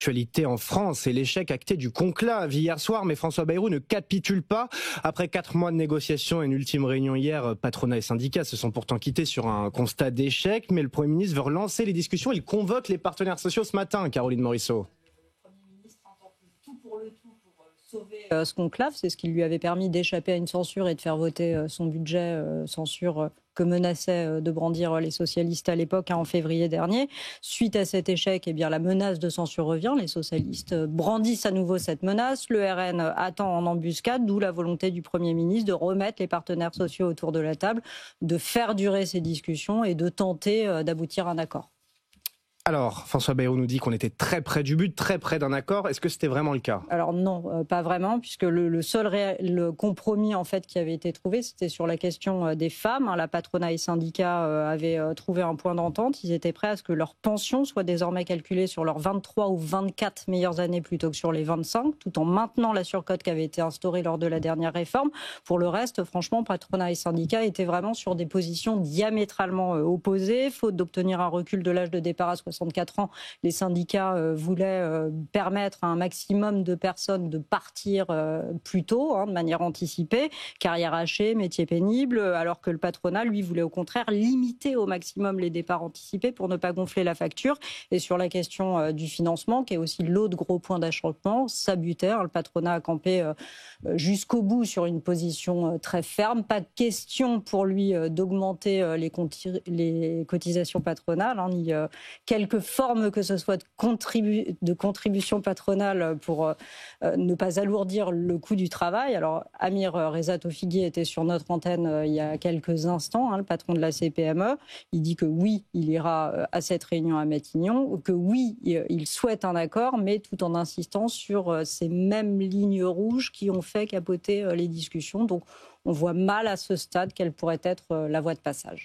Actualité en France et l'échec acté du conclave hier soir, mais François Bayrou ne capitule pas. Après 4 mois de négociations et une ultime réunion hier, patronat et syndicats se sont pourtant quittés sur un constat d'échec, mais le Premier ministre veut relancer les discussions. Il convoque les partenaires sociaux ce matin, Caroline Morisseau. Ce conclave, c'est ce qui lui avait permis d'échapper à une censure et de faire voter son budget, censure que menaçaient de brandir les socialistes à l'époque, en février dernier. Suite à cet échec, eh bien, la menace de censure revient. Les socialistes brandissent à nouveau cette menace. Le RN attend en embuscade, d'où la volonté du Premier ministre de remettre les partenaires sociaux autour de la table, de faire durer ces discussions et de tenter d'aboutir à un accord. Alors, François Bayrou nous dit qu'on était très près du but, très près d'un accord. Est-ce que c'était vraiment le cas ? Alors non, pas vraiment, puisque le seul compromis en fait qui avait été trouvé, c'était sur la question des femmes. La patronat et syndicats avaient trouvé un point d'entente. Ils étaient prêts à ce que leur pension soit désormais calculée sur leurs 23 ou 24 meilleures années plutôt que sur les 25, tout en maintenant la surcote qui avait été instaurée lors de la dernière réforme. Pour le reste, franchement, patronat et syndicats étaient vraiment sur des positions diamétralement opposées. Faute d'obtenir un recul de l'âge de départ à 64 ans, les syndicats voulaient permettre à un maximum de personnes de partir plus tôt, de manière anticipée, carrière hachée, métier pénible, alors que le patronat, lui, voulait au contraire limiter au maximum les départs anticipés pour ne pas gonfler la facture. Et sur la question du financement, qui est aussi l'autre gros point d'achoppement, ça butait. Le patronat a campé jusqu'au bout sur une position très ferme. Pas de question pour lui d'augmenter les cotisations patronales, ni quelque forme que ce soit de contribution patronale pour ne pas alourdir le coût du travail. Alors, Amir Reza Tofighi était sur notre antenne il y a quelques instants, le patron de la CPME. Il dit que oui, il ira à cette réunion à Matignon, que oui, il souhaite un accord, mais tout en insistant sur ces mêmes lignes rouges qui ont fait capoter les discussions. Donc, on voit mal à ce stade quelle pourrait être la voie de passage.